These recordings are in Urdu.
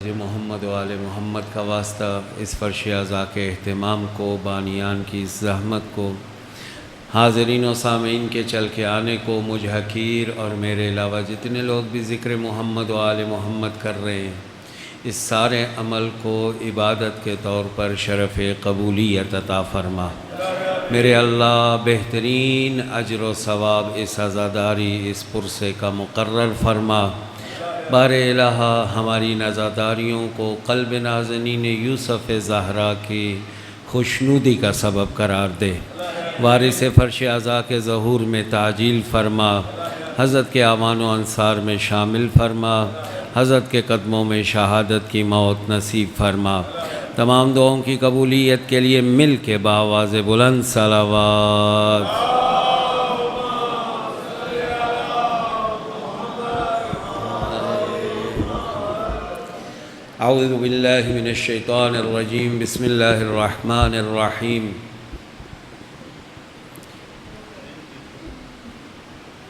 محمد و آل محمد کا واسطہ اس فرش اعضاء کے اہتمام کو، بانیان کی زحمت کو، حاضرین و سامعین کے چل کے آنے کو، مجھ حقیر اور میرے علاوہ جتنے لوگ بھی ذکر محمد و آل محمد کر رہے ہیں، اس سارے عمل کو عبادت کے طور پر شرف قبولیت عطا فرما۔ میرے اللہ بہترین اجر و ثواب اس عزاداری اس پرسے کا مقرر فرما۔ بار الہ ہماری نزاداریوں کو قلب نازنین یوسف زہرا کی خوشنودی کا سبب قرار دے، وارث فرش اعضاء کے ظہور میں تعجیل فرما، حضرت کے اعوان و انصار میں شامل فرما، حضرت کے قدموں میں شہادت کی موت نصیب فرما۔ تمام دعاؤں کی قبولیت کے لیے مل کے بآواز بلند صلوات۔ اعوذ باللہ من الشیطان الرجیم، بسم اللہ الرحمن الرحیم۔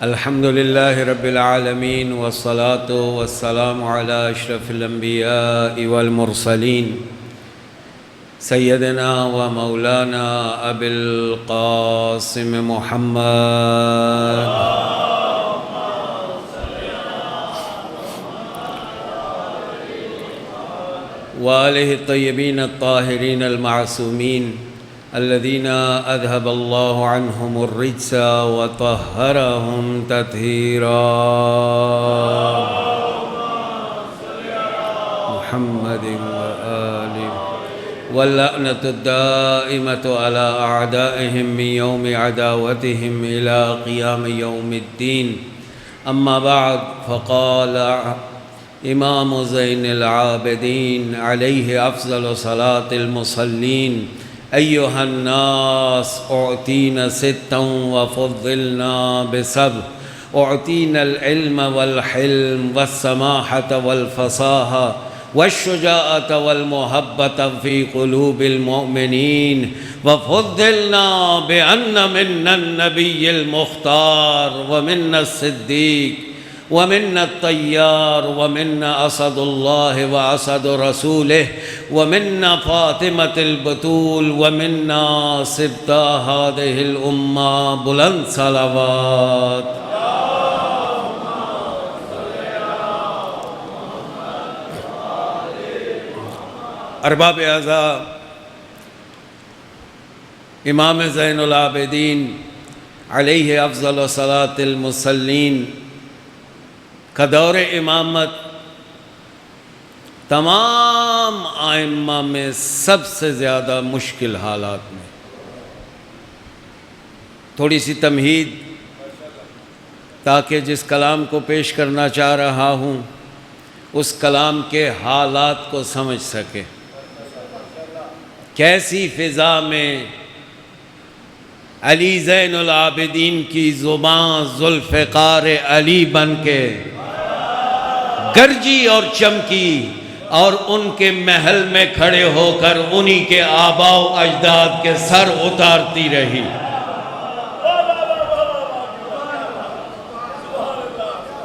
الحمد للہ رب العالمین والصلاة والسلام علی اشرف الانبیاء والمرسلین، سیدنا و مولانا ابی القاسم محمد وآلہ الطیبین الطاہرین المعصومین الذین اذهب اللہ عنہم الرجس وطہرہم تطہیرا۔ محمد وآلہ واللعنۃ الدائمۃ علی اعدائہم من یوم عداوتہم الی قیام یوم الدین۔ اما بعد، فقال امام زین العابدین علیہ افضل صلاة المصلین: ایہا الناس اعطینا ستا وفضلنا بسبع، اعطینا العلم والحلم والسماحة والفصاحة والشجاعة والمحبة في قلوب المؤمنين، وفضلنا بأن منا النبي المختار ومنا الصديق ومنا الطيار ومنا أسد الله وأسد رسوله ومنا فاطمة البتول ومنا سبطا هذه الأمة بلند صلوات۔ ارباب اعضاء، امام زین العابدین علیہ افضل صلاة المصلین کا دور امامت تمام ائمہ میں سب سے زیادہ مشکل حالات میں۔ تھوڑی سی تمہید تاکہ جس کلام کو پیش کرنا چاہ رہا ہوں اس کلام کے حالات کو سمجھ سکے۔ کیسی فضا میں علی زین العابدین کی زبان ذوالفقار علی بن کے گرجی اور چمکی، اور ان کے محل میں کھڑے ہو کر انہی کے آباء و اجداد کے سر اتارتی رہی۔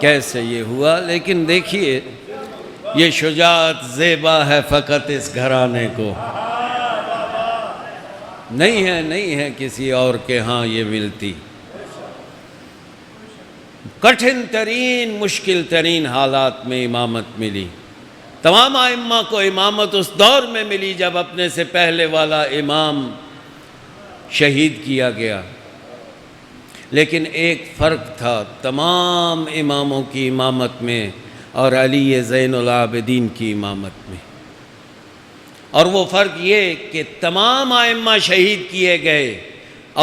کیسے یہ ہوا؟ لیکن دیکھیے، یہ شجاعت زیبا ہے فقط اس گھرانے کو، نہیں ہے کسی اور کے ہاں یہ ملتی۔ کٹھن ترین مشکل ترین حالات میں امامت ملی۔ تمام ائمہ کو امامت اس دور میں ملی جب اپنے سے پہلے والا امام شہید کیا گیا، لیکن ایک فرق تھا تمام اماموں کی امامت میں اور علی زین العابدین کی امامت میں، اور وہ فرق یہ کہ تمام ائمہ شہید کیے گئے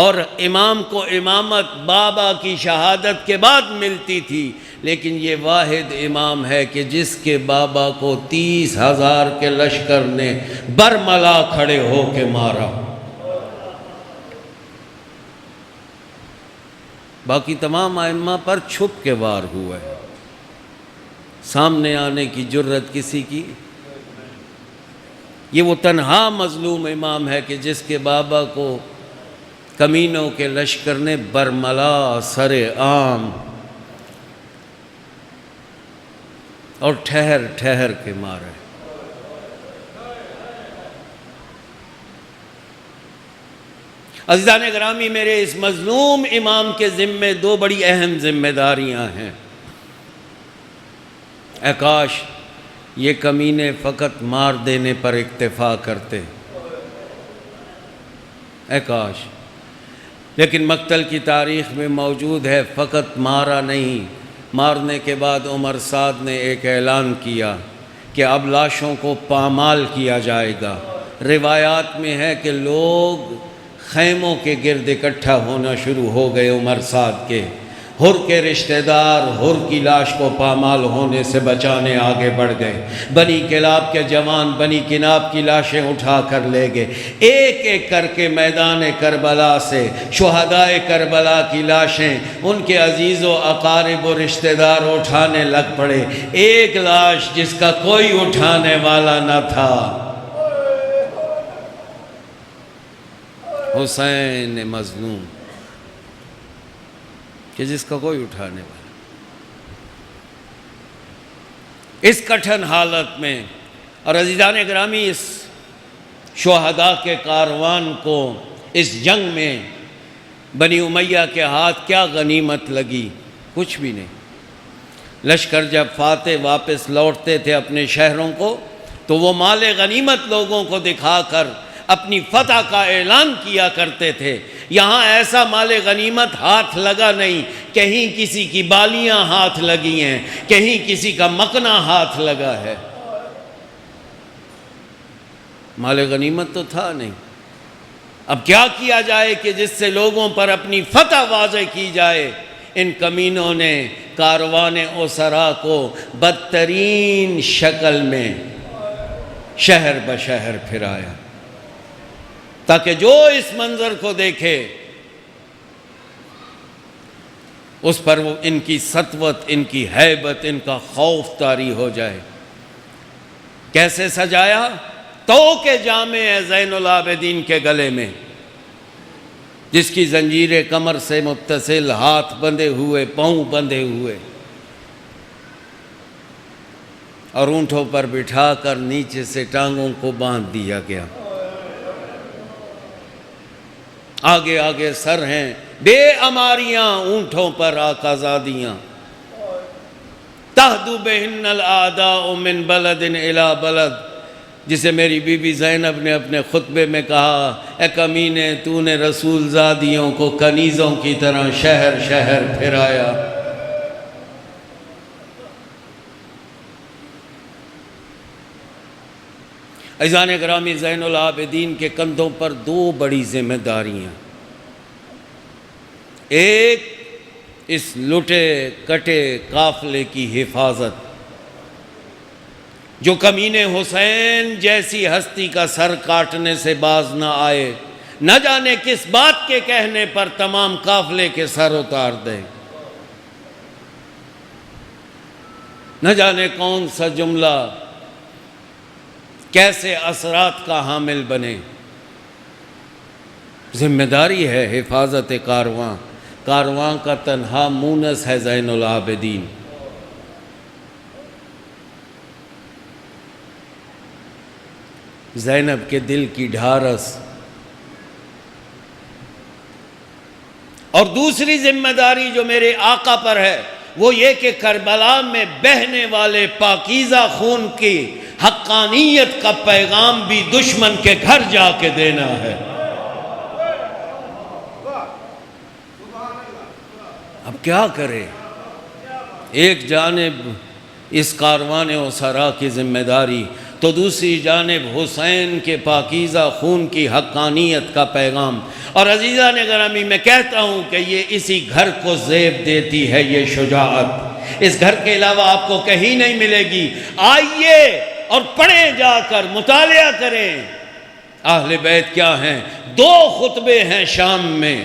اور امام کو امامت بابا کی شہادت کے بعد ملتی تھی، لیکن یہ واحد امام ہے کہ جس کے بابا کو 30,000 کے لشکر نے برملا کھڑے ہو کے مارا۔ باقی تمام ائمہ پر چھپ کے وار ہوا ہے، سامنے آنے کی جرت کسی کی۔ یہ وہ تنہا مظلوم امام ہے کہ جس کے بابا کو کمینوں کے لشکر نے برملا سر عام اور ٹھہر ٹھہر کے مارے۔ عزیزان گرامی، میرے اس مظلوم امام کے ذمے دو بڑی اہم ذمہ داریاں ہیں۔ اے کاش یہ کمینے فقط مار دینے پر اکتفا کرتے، اے کاش، لیکن مقتل کی تاریخ میں موجود ہے، فقط مارا نہیں، مارنے کے بعد عمر سعد نے ایک اعلان کیا کہ اب لاشوں کو پامال کیا جائے گا۔ روایات میں ہے کہ لوگ خیموں کے گرد اکٹھا ہونا شروع ہو گئے عمر سعد کے۔ حر کے رشتہ دار حر کی لاش کو پامال ہونے سے بچانے آگے بڑھ گئے۔ بنی کلاب کے جوان بنی کناب کی لاشیں اٹھا کر لے گئے۔ ایک ایک کر کے میدان کربلا سے شہدائے کربلا کی لاشیں ان کے عزیز و اقارب و رشتہ دار اٹھانے لگ پڑے۔ ایک لاش جس کا کوئی اٹھانے والا نہ تھا، حسین مظلوم، کہ جس کا کوئی اٹھانے والا۔ اس کٹھن حالت میں، اور عزیزان گرامی، اس شہداء کے کاروان کو اس جنگ میں بنی امیہ کے ہاتھ کیا غنیمت لگی؟ کچھ بھی نہیں۔ لشکر جب فاتح واپس لوٹتے تھے اپنے شہروں کو تو وہ مال غنیمت لوگوں کو دکھا کر اپنی فتح کا اعلان کیا کرتے تھے۔ یہاں ایسا مال غنیمت ہاتھ لگا نہیں، کہیں کسی کی بالیاں ہاتھ لگی ہیں، کہیں کسی کا مکنا ہاتھ لگا ہے، مال غنیمت تو تھا نہیں۔ اب کیا کیا جائے کہ جس سے لوگوں پر اپنی فتح واضح کی جائے؟ ان کمینوں نے کاروان اسرا کو بدترین شکل میں شہر بشہر پھرایا، تاکہ جو اس منظر کو دیکھے اس پر وہ ان کی سطوت، ان کی ہیبت، ان کا خوف طاری ہو جائے۔ کیسے سجایا؟ تو کے جامع ہے زین العابدین کے گلے میں، جس کی زنجیریں کمر سے متصل، ہاتھ بندھے ہوئے، پاؤں بندھے ہوئے، اور اونٹوں پر بٹھا کر نیچے سے ٹانگوں کو باندھ دیا گیا۔ آگے آگے سر ہیں، بے اماریاں اونٹوں پر آقازادیاں، تہدو بہن الاعداء من بلد الی بلد، جسے میری بی بی زینب نے اپنے خطبے میں کہا، اے کمینے، تو نے رسول زادیوں کو کنیزوں کی طرح شہر شہر پھرایا۔ عزیزان گرامی، زین العابدین کے کندھوں پر دو بڑی ذمہ داریاں، ایک اس لٹے کٹے قافلے کی حفاظت، جو کمینے حسین جیسی ہستی کا سر کاٹنے سے باز نہ آئے، نہ جانے کس بات کے کہنے پر تمام قافلے کے سر اتار دے، نہ جانے کون سا جملہ کیسے اثرات کا حامل بنے۔ ذمہ داری ہے حفاظت کارواں۔ کارواں کا تنہا مونس ہے زین العابدین۔ زینب کے دل کی ڈھارس۔ اور دوسری ذمہ داری جو میرے آقا پر ہے وہ یہ کہ کربلا میں بہنے والے پاکیزہ خون کی حقانیت کا پیغام بھی دشمن کے گھر جا کے دینا ہے۔ اب کیا کرے؟ ایک جانب اس کاروان اسرا کی ذمہ داری، تو دوسری جانب حسین کے پاکیزہ خون کی حقانیت کا پیغام۔ اور عزیزان گرامی، میں کہتا ہوں کہ یہ اسی گھر کو زیب دیتی ہے یہ شجاعت، اس گھر کے علاوہ آپ کو کہیں نہیں ملے گی۔ آئیے اور پڑھیں، جا کر مطالعہ کریں اہل بیت کیا ہیں۔ دو خطبے ہیں شام میں،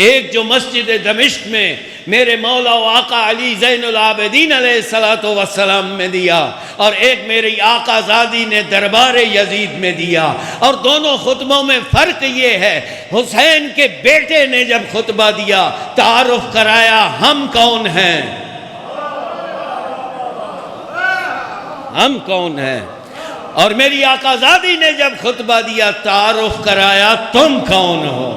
ایک جو مسجد دمشق میں میرے مولا و آقا علی زین العابدین علیہ السلام میں دیا، اور ایک میری آقا زادی نے دربار یزید میں دیا، اور دونوں خطبوں میں فرق یہ ہے، حسین کے بیٹے نے جب خطبہ دیا تعارف کرایا ہم کون ہیں، ہم کون ہیں، اور میری آقا زادی نے جب خطبہ دیا تعارف کرایا تم کون ہو۔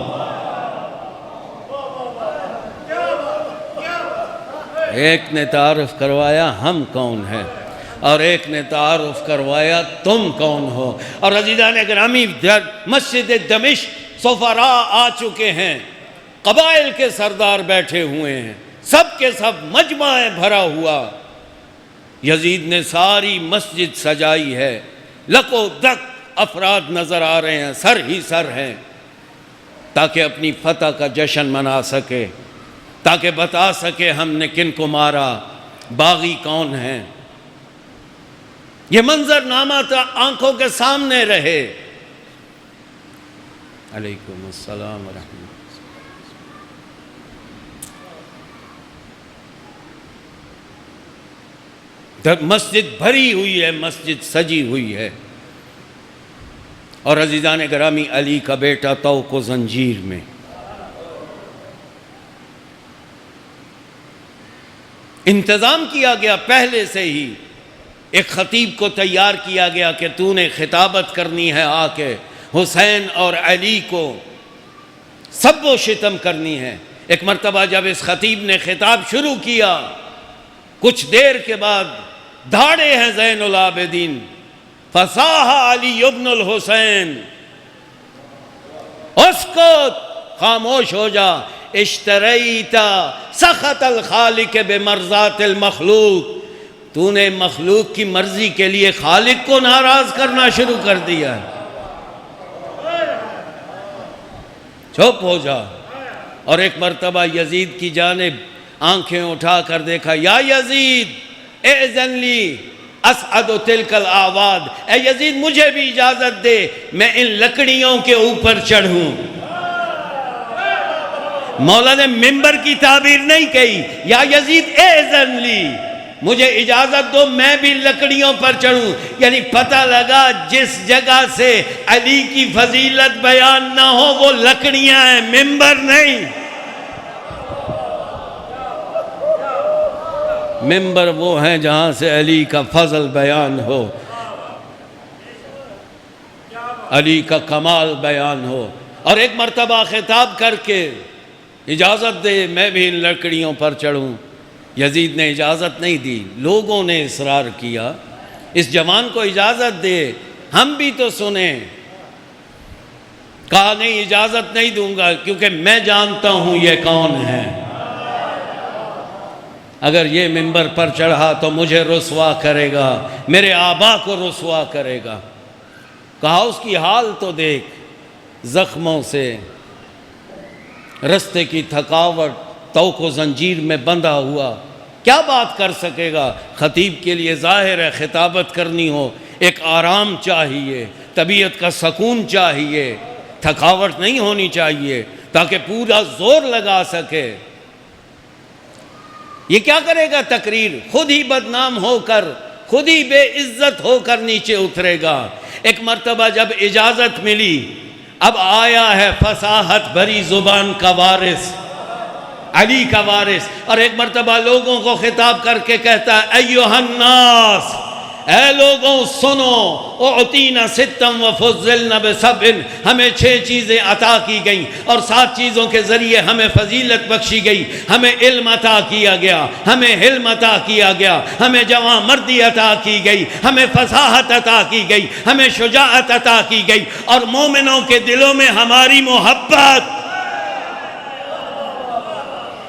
ایک نے تعارف کروایا ہم کون ہیں، اور ایک نے تعارف کروایا تم کون ہو۔ اور عزیزان گرامی، مسجد دمشق سفراء آ چکے ہیں، قبائل کے سردار بیٹھے ہوئے ہیں، سب کے سب مجمع بھرا ہوا۔ یزید نے ساری مسجد سجائی ہے، لک و دک افراد نظر آ رہے ہیں، سر ہی سر ہیں، تاکہ اپنی فتح کا جشن منا سکے، تاکہ بتا سکے ہم نے کن کو مارا، باغی کون ہیں۔ یہ منظر نامہ تھا، آنکھوں کے سامنے رہے۔ علیکم السلام ورحمۃ اللہ۔ مسجد بھری ہوئی ہے، مسجد سجی ہوئی ہے، اور عزیزان گرامی، علی کا بیٹا طوق و زنجیر میں۔ انتظام کیا گیا پہلے سے ہی، ایک خطیب کو تیار کیا گیا کہ تو نے خطابت کرنی ہے، آ کے حسین اور علی کو سب و شتم کرنی ہے۔ ایک مرتبہ جب اس خطیب نے خطاب شروع کیا، کچھ دیر کے بعد دھاڑے ہیں زین العابدین، فصاح علی ابن الحسین، اسکت، خاموش ہو جا، اشتریتا سخط الخالق بمرضات المخلوق، تو نے مخلوق کی مرضی کے لیے خالق کو ناراض کرنا شروع کر دیا ہے، چپ ہو جا۔ اور ایک مرتبہ یزید کی جانب آنکھیں اٹھا کر دیکھا، یا یزید اذن لی اسعد تلک الاعواد، اے یزید مجھے بھی اجازت دے میں ان لکڑیوں کے اوپر چڑھوں۔ مولا نے ممبر کی تعبیر نہیں کہی، یا یزید اذن لی، مجھے اجازت دو میں بھی لکڑیوں پر چڑھوں، یعنی پتہ لگا جس جگہ سے علی کی فضیلت بیان نہ ہو وہ لکڑیاں ہیں، ممبر نہیں۔ ممبر وہ ہیں جہاں سے علی کا فضل بیان ہو، علی کا کمال بیان ہو۔ اور ایک مرتبہ خطاب کر کے اجازت دے میں بھی ان لکڑیوں پر چڑھوں، یزید نے اجازت نہیں دی، لوگوں نے اصرار کیا، اس جوان کو اجازت دے، ہم بھی تو سنیں۔ کہا نہیں، اجازت نہیں دوں گا، کیونکہ میں جانتا ہوں یہ کون ہے، اگر یہ منبر پر چڑھا تو مجھے رسوا کرے گا، میرے آبا کو رسوا کرے گا۔ کہا اس کی حال تو دیکھ، زخموں سے، رستے کی تھکاوٹ، طوق و زنجیر میں بندھا ہوا، کیا بات کر سکے گا؟ خطیب کے لیے ظاہر ہے خطابت کرنی ہو، ایک آرام چاہیے، طبیعت کا سکون چاہیے، تھکاوٹ نہیں ہونی چاہیے، تاکہ پورا زور لگا سکے۔ یہ کیا کرے گا تقریر؟ خود ہی بدنام ہو کر، خود ہی بے عزت ہو کر نیچے اترے گا۔ ایک مرتبہ جب اجازت ملی، اب آیا ہے فصاحت بھری زبان کا وارث، علی کا وارث، اور ایک مرتبہ لوگوں کو خطاب کر کے کہتا ہے، ایھا الناس، اے لوگوں سنو، اعطینا ستا وفضلنا بسبع، ہمیں 6 چیزیں عطا کی گئیں اور 7 چیزوں کے ذریعے ہمیں فضیلت بخشی گئی، ہمیں علم عطا کیا گیا، ہمیں حلم عطا کیا گیا، ہمیں جوان مردی عطا کی گئی، ہمیں فصاحت عطا کی گئی، ہمیں شجاعت عطا کی گئی، اور مومنوں کے دلوں میں ہماری محبت۔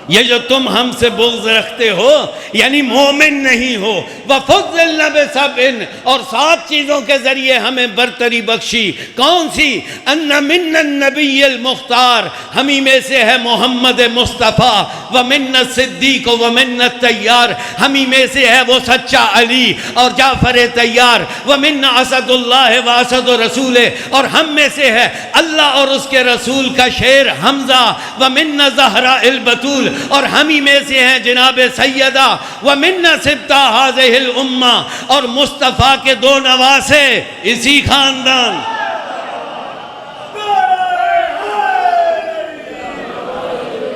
یہ جو تم ہم سے بغض رکھتے ہو یعنی مومن نہیں ہو۔ وَفُضِّلْنَا بِسَبْعٍ، اور 7 چیزوں کے ذریعے ہمیں برتری بخشی۔ کون سی؟ اَنَّ مِنَّ النَّبِيِّ الْمُخْتَارِ، ہمیں میں سے ہے محمد مصطفیٰ، وَمِنَّ الصِّدِّيقُ وَمِنَّ الطَّيَّارِ، ہمیں میں سے ہے وہ سچا علی اور جعفر طیار، وَمِنَّ اسد اللہ واسد رسول، اور ہم میں سے ہے اللہ اور اس کے رسول کا شیر حمزہ، وَمِنَّ زہراء البتول، اور ہمیں میں سے ہیں جناب سیدہ، وَمِنَّ سِبْطَ هَذِهِ الْأُمَّةِ، اور مصطفیٰ کے 2 نواسے اسی خاندان۔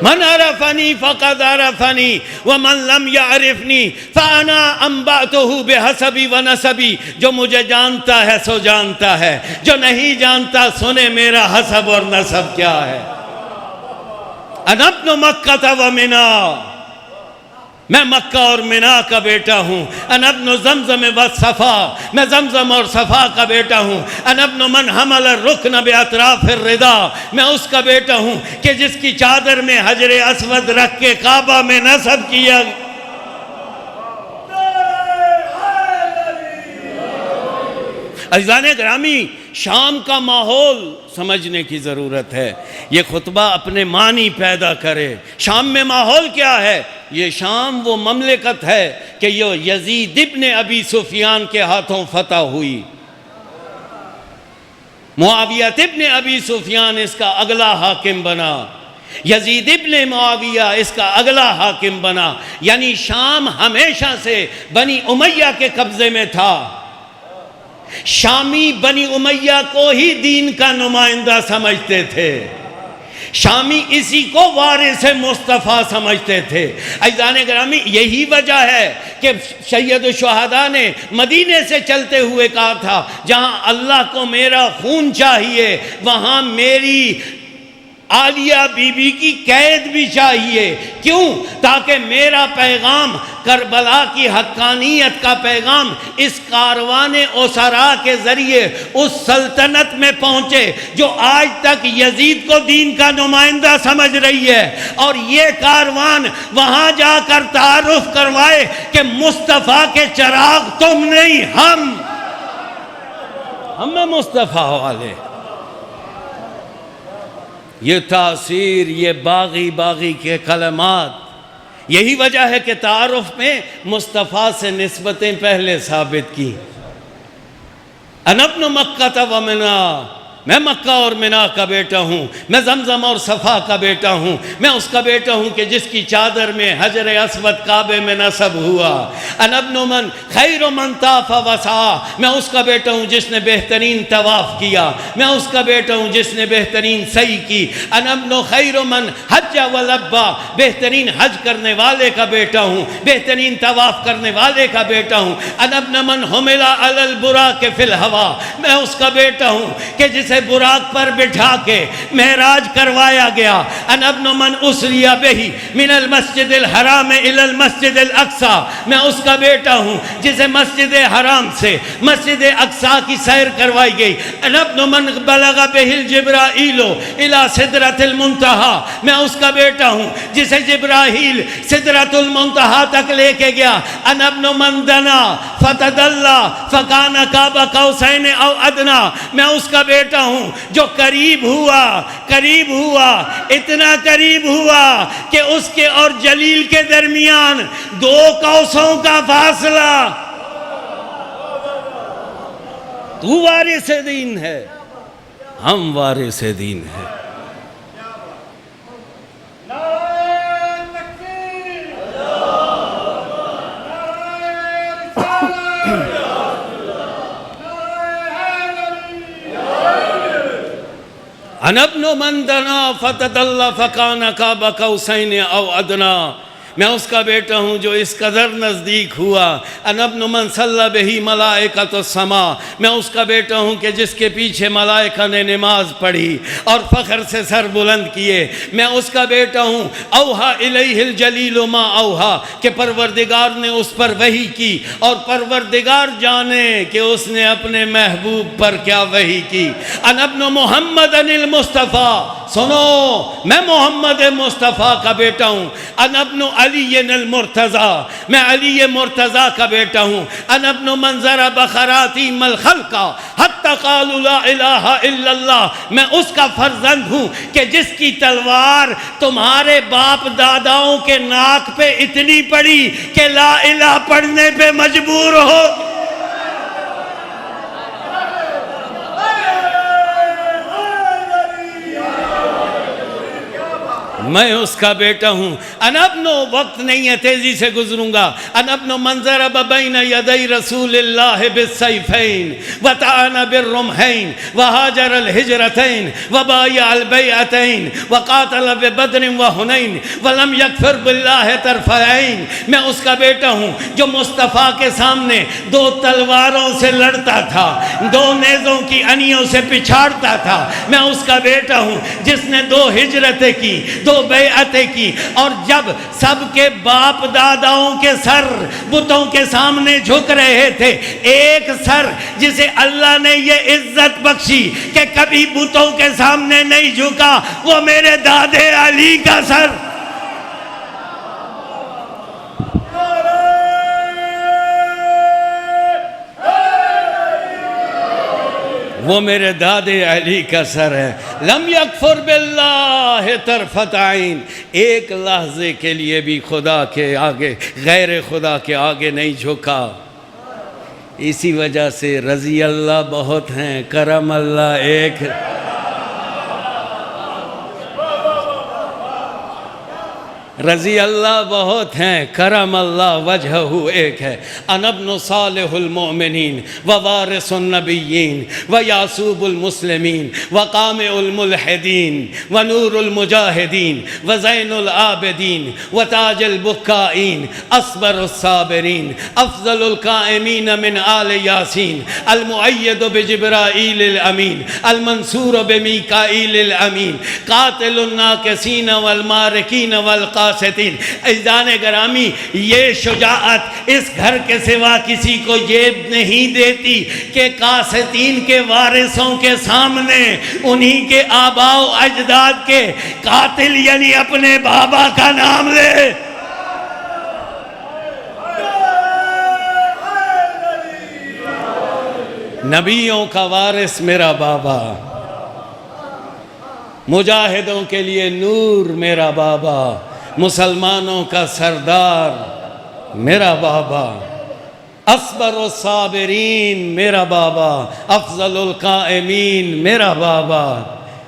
من عرفنی فقد عرفنی ومن لم یعرفنی فانا انبأتہ بحسبی ونسبی، جو مجھے جانتا ہے سو جانتا ہے، جو نہیں جانتا سنے میرا حسب اور نسب کیا ہے۔ انا ابن مکہ و منا، میں مکہ اور منا کا بیٹا ہوں، انا ابن زمزم والصفا، میں زمزم اور صفا کا بیٹا ہوں، انا ابن من حمل الرکن باطراف الردا، میں اس کا بیٹا ہوں کہ جس کی چادر میں حجر اسود رکھ کے کعبہ میں نصب کیا۔ عزیزان گرامی، شام کا ماحول سمجھنے کی ضرورت ہے۔ یہ خطبہ اپنے معنی پیدا کرے۔ شام میں ماحول کیا ہے؟ یہ شام وہ مملکت ہے کہ یہ یزید ابن ابی سفیان کے ہاتھوں فتح ہوئی۔ معاویہ ابن ابی سفیان اس کا اگلا حاکم بنا، یزید ابن معاویہ اس کا اگلا حاکم بنا۔ یعنی شام ہمیشہ سے بنی امیہ کے قبضے میں تھا۔ شامی بنی امیہ کو ہی دین کا نمائندہ سمجھتے تھے، شامی اسی کو وارث مصطفیٰ سمجھتے تھے۔ عزیزان گرامی، یہی وجہ ہے کہ سید الشہداء نے مدینے سے چلتے ہوئے کہا تھا جہاں اللہ کو میرا خون چاہیے وہاں میری عالیہ بی بی کی قید بھی چاہیے۔ کیوں؟ تاکہ میرا پیغام، کربلا کی حقانیت کا پیغام اس کاروان اسرا کے ذریعے اس سلطنت میں پہنچے جو آج تک یزید کو دین کا نمائندہ سمجھ رہی ہے، اور یہ کاروان وہاں جا کر تعارف کروائے کہ مصطفیٰ کے چراغ تم نہیں، ہم ہیں مصطفیٰ والے۔ یہ تاثیر، یہ باغی کے کلمات، یہی وجہ ہے کہ تعارف میں مصطفیٰ سے نسبتیں پہلے ثابت کی۔ انا ابن مکہ و منا، میں مکہ اور منا کا بیٹا ہوں، میں زمزم اور صفا کا بیٹا ہوں، میں اس کا بیٹا ہوں کہ جس کی چادر میں حجر اسود کعبے میں نصب ہوا۔ انا ابن من خیر من طاف وسعی، میں اس کا بیٹا ہوں جس نے بہترین طواف کیا، میں اس کا بیٹا ہوں جس نے بہترین سعی کی۔ انا ابن خیر من حج ولبا، بہترین حج کرنے والے کا بیٹا ہوں، بہترین طواف کرنے والے کا بیٹا ہوں۔ انا ابن من حمل علی البراق فی الہوا، میں اس کا بیٹا ہوں کہ جس براق پر بٹھا کے معراج کروایا گیا۔ انا ابن من اسری بہ من المسجد الحرام الی المسجد الاقصی، میں اس کا بیٹا ہوں جسے مسجد حرام سے مسجد اقصی کی سیر کروائی گئی۔ انا ابن من بلغ بہ الجبرائیل الی سدرۃ المنتہی، میں اس کا بیٹا ہوں جسے جبرائیل سدرۃ المنتہی تک لے کے گیا۔ انا ابن من دنا فتدلی فکان قاب قوسین او ادنی، میں اس کا بیٹا ہوں جو قریب ہوا، اتنا قریب ہوا کہ اس کے اور جلیل کے درمیان 2 قوسوں کا فاصلہ۔ تو وارث دین ہے، ہم وارث دین ہیں۔ انا ابن من دنا فتدلی فکان قاب قوسین او ادنی، میں اس کا بیٹا ہوں جو اس قدر نزدیک ہوا۔ انا ابن من صلی بہ ملائکۃ السماء، میں اس کا بیٹا ہوں کہ جس کے پیچھے ملائکہ نے نماز پڑھی اور فخر سے سر بلند کیے۔ میں اس کا بیٹا ہوں اوحا الیہ الجلیل ما اوحا، کہ پروردگار نے اس پر وحی کی اور پروردگار جانے کہ اس نے اپنے محبوب پر کیا وحی کی۔ انا ابن محمد المصطفیٰ، سنو میں محمد مصطفیٰ کا بیٹا ہوں۔ انا ابن علی المرتضی، میں علی مرتضی کا بیٹا ہوں۔ انا ابن من ضرب خراطیم الخلق حتی قالوا لا الہ الا اللہ، میں اس کا فرزند ہوں کہ جس کی تلوار تمہارے باپ داداؤں کے ناک پہ اتنی پڑی کہ لا الہ پڑھنے پہ مجبور ہو۔ میں اس کا بیٹا ہوں۔ انا ابن، وقت نہیں ہے تیزی سے گزروں گا، انا ابن من ضرب بین یدی رسول اللہ بالسیفین وطعن بالرمحین وہاجر الہجرتین وبایع البیعتین وقاتل ببدر وحنین ولم یکفر باللہ طرف عین، میں اس کا بیٹا ہوں جو مصطفیٰ کے سامنے 2 تلواروں سے لڑتا تھا، 2 نیزوں کی انیوں سے پچھاڑتا تھا۔ میں اس کا بیٹا ہوں جس نے 2 ہجرتیں کی، 2 جو بیعتیں کی، اور جب سب کے باپ داداؤں کے سر بتوں کے سامنے جھک رہے تھے، ایک سر جسے اللہ نے یہ عزت بخشی کہ کبھی بتوں کے سامنے نہیں جھکا، وہ میرے دادے علی کا سر۔ وہ میرے دادے علی کا سر ہے۔ لم یکفر باللہ طرفۃ عین، ایک لحظے کے لیے بھی خدا کے آگے، غیر خدا کے آگے نہیں جھکا۔ اسی وجہ سے رضی اللہ بہت ہیں، کرم اللہ ایک ہے۔ رضی اللہ بہت ہیں، کرم اللہ وجہہ ایک ہے۔ انا ابن صالح المؤمنین ووارث النبیین ویعصوب المسلمین وقامع الملحدین ونور المجاہدین وزین العابدین وتاج البکائین اصبر الصابرین افضل القائمین من آل یاسین المؤید بجبرائیل الامین المنصور بمیکائیل الامین قاتل الناکسین والمارکین والقاتلین۔ عزیزان گرامی، یہ شجاعت اس گھر کے سوا کسی کو یہ نہیں دیتی کہ قاسطین کے وارثوں کے سامنے انہی کے آباء و اجداد کے قاتل یعنی اپنے بابا کا نام لے۔ نبیوں کا وارث میرا بابا، مجاہدوں کے لیے نور میرا بابا، مسلمانوں کا سردار میرا بابا، اصبر الصابرین میرا بابا، افضل القائمین میرا بابا،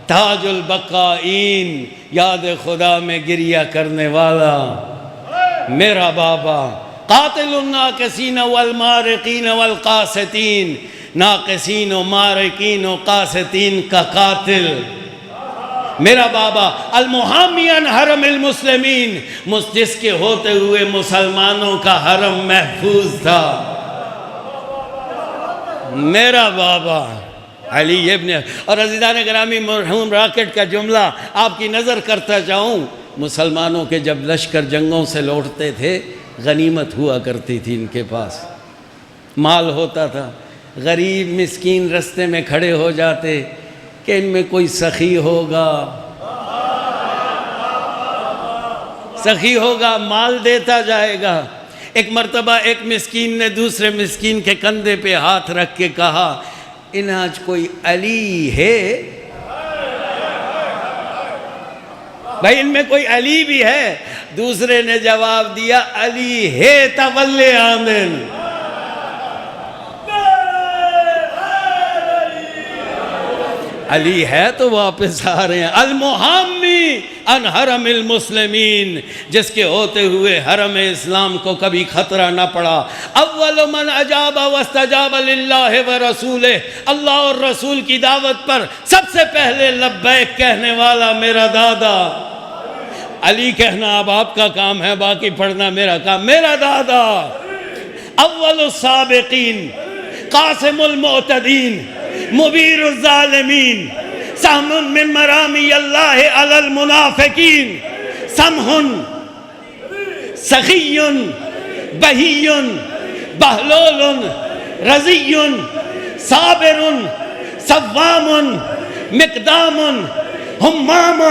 تاج البقائین یاد خدا میں گریہ کرنے والا میرا بابا، قاتل الناقصین والمارقین والقاسطین، ناقصین و مارقین و قاسطین کا قاتل میرا بابا، المحامی عن حرم المسلمین، جس کے ہوتے ہوئے مسلمانوں کا حرم محفوظ تھا میرا بابا علی ابن۔ اور عزیزان گرامی، مرحوم راکٹ کا جملہ آپ کی نظر کرتا جاؤں، مسلمانوں کے جب لشکر جنگوں سے لوٹتے تھے، غنیمت ہوا کرتی تھی ان کے پاس، مال ہوتا تھا، غریب مسکین رستے میں کھڑے ہو جاتے کہ ان میں کوئی سخی ہوگا، سخی ہوگا، مال دیتا جائے گا۔ ایک مرتبہ ایک مسکین نے دوسرے مسکین کے کندھے پہ ہاتھ رکھ کے کہا، ان آج کوئی علی ہے؟ بھائی ان میں کوئی علی بھی ہے؟ دوسرے نے جواب دیا، علی ہے تولی آمن۔ علی ہے تو واپس آ رہے ہیں۔ المحامی عن حرم المسلمین، جس کے ہوتے ہوئے حرم اسلام کو کبھی خطرہ نہ پڑا۔ اول من اجاب واستجاب للہ ورسولہ، اللہ اور رسول کی دعوت پر سب سے پہلے لبیک کہنے والا میرا دادا علی۔ کہنا اب آپ کا کام ہے، باقی پڑھنا میرا کام۔ میرا دادا اول السابقین، قاسم المعتدین، مبیر الظالمین، سہم من مرامی اللہ علی المنافقین، سمح سخی بہی بہلول رضی صابر صوام مقدام ہمام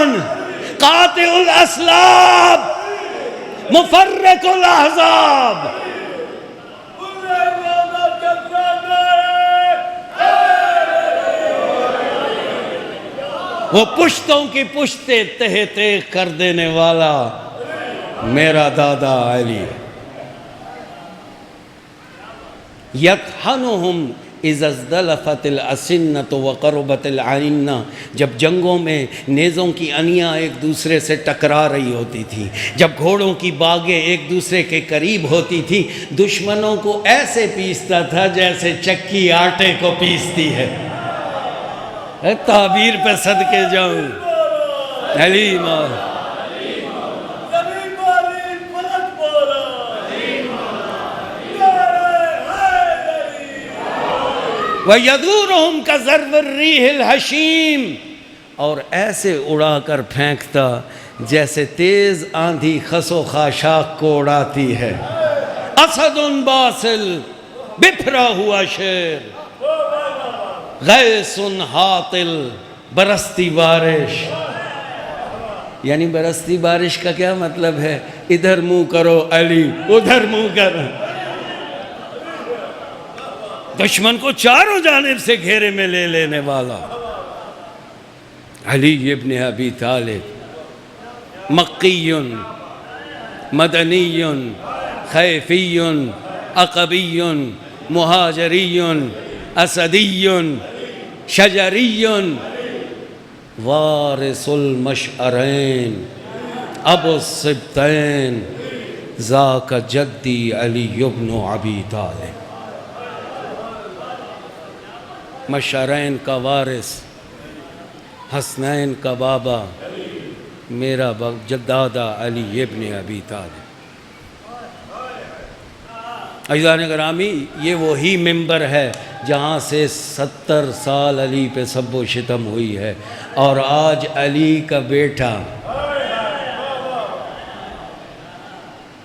قاطع الاسلاب مفرق الاحزاب۔ وہ پشتوں کی پشتے تہ تہ کر دینے والا میرا دادا علی۔ یطحنہم اذا ازدلفت الاسنۃ وقربت العنہ، جب جنگوں میں نیزوں کی انیاں ایک دوسرے سے ٹکرا رہی ہوتی تھی، جب گھوڑوں کی باگیں ایک دوسرے کے قریب ہوتی تھی، دشمنوں کو ایسے پیستا تھا جیسے چکی آٹے کو پیستی ہے۔ تعبیر پہ صدقے جاؤں، علی مولا۔ وَيَدُورُهُمْ كَزَرْوِ الرِّيحِ الْحَشِيمِ، اور ایسے اڑا کر پھینکتا جیسے تیز آندھی خس و خاشاک کو اڑاتی ہے، اسد باسل بپھرا ہوا شیر، غیث حاطل برستی بارش۔ یعنی برستی بارش کا کیا مطلب ہے؟ ادھر منہ کرو علی، ادھر منہ کرو۔ دشمن کو چاروں جانب سے گھیرے میں لے لینے والا علی ابن ابی طالب، مکی مدنی خیفی عقبی مہاجری اسدی شجری وارث المشعرین ابو السبتین ذاک جدی علی ابن ابی طالب۔ مشعرین کا وارث، حسنین کا بابا، میرا جدادہ علی ابن ابی طالب۔ عزیزان گرامی، یہ وہی منبر ہے جہاں سے 70 سال علی پہ سب و شتم ہوئی ہے، اور آج علی کا بیٹا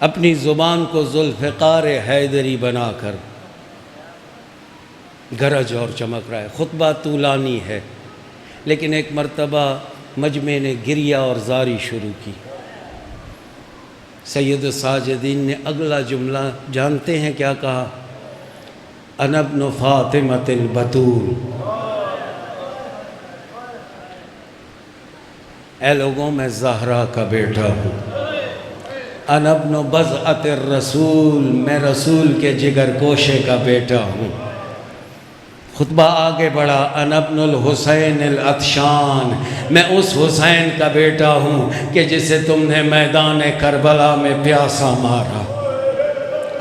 اپنی زبان کو ذوالفقار حیدری بنا کر گرج اور چمک رہا ہے۔ خطبہ طولانی ہے، لیکن ایک مرتبہ مجمع نے گریہ اور زاری شروع کی۔ سید الساجدین نے اگلا جملہ جانتے ہیں کیا کہا؟ انا ابن فاطمۃ البتول۔ اے لوگوں، میں زہرا کا بیٹا ہوں۔ انا ابن بضعۃ الرسول، میں رسول کے جگر کوشے کا بیٹا ہوں۔ خطبہ آگے بڑھا، انا ابن الحسین العطشان، میں اس حسین کا بیٹا ہوں کہ جسے تم نے میدان کربلا میں پیاسا مارا۔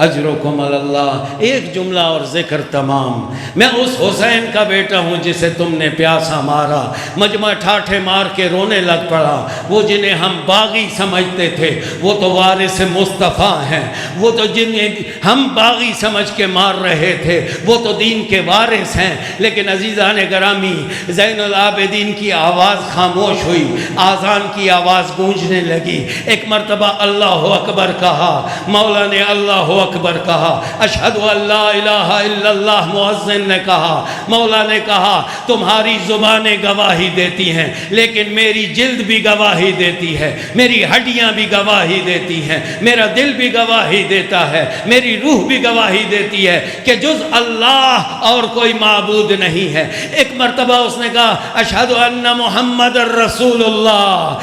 اجرکم علی اللہ، ایک جملہ اور ذکر تمام۔ میں اس حسین کا بیٹا ہوں جسے تم نے پیاسا مارا۔ مجمع ٹھاٹھے مار کے رونے لگ پڑا۔ وہ جنہیں ہم باغی سمجھتے تھے وہ تو وارث مصطفیٰ ہیں، وہ تو جنہیں ہم باغی سمجھ کے مار رہے تھے وہ تو دین کے وارث ہیں۔ لیکن عزیزان گرامی، زین العابدین کی آواز خاموش ہوئی، آذان کی آواز گونجنے لگی۔ ایک مرتبہ اللہ اکبر کہا، مولا نے اللہ اکبر کہا، اشہد ان لا الہ الا اللہ مؤذن نے کہا، مولا نے کہا تمہاری زبانیں گواہی دیتی ہیں لیکن میری جلد بھی گواہی دیتی ہے، میری ہڈیاں بھی گواہی دیتی ہیں، میرا دل بھی گواہی دیتا ہے، میری روح بھی گواہی دیتی ہے کہ جز اللہ اور کوئی معبود نہیں ہے۔ ایک مرتبہ اس نے کہا اشہد ان محمد الرسول اللہ،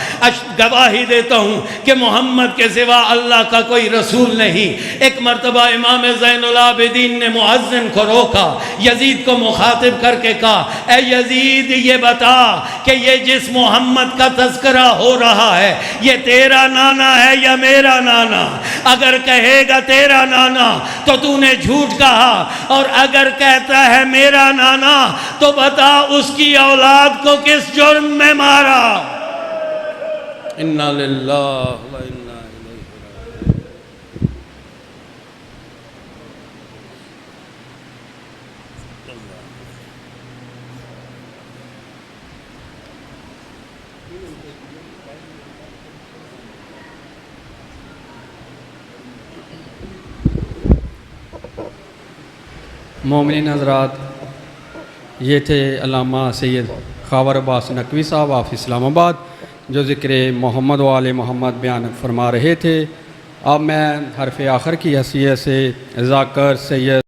گواہی دیتا ہوں کہ محمد کے سوا اللہ کا کوئی رسول نہیں۔ ایک مرتبہ امام زین العابدین نے مؤذن کو روکا، یزید کو مخاطب کر کے کہا اے یزید، یہ بتا کہ یہ جس محمد کا تذکرہ ہو رہا ہے یہ تیرا نانا ہے یا میرا نانا؟ اگر کہے گا تیرا نانا تو تو نے جھوٹ کہا، اور اگر کہتا ہے میرا نانا تو بتا اس کی اولاد کو کس جرم میں مارا؟ انا للہ و انا الیہ راجعون۔ مومنین حضرات، یہ تھے علامہ سید خاور عباس نقوی صاحب آف اسلام آباد جو ذکر محمد و آل محمد بیان فرما رہے تھے۔ اب میں حرف آخر کی حیثیت سے ذاکر سید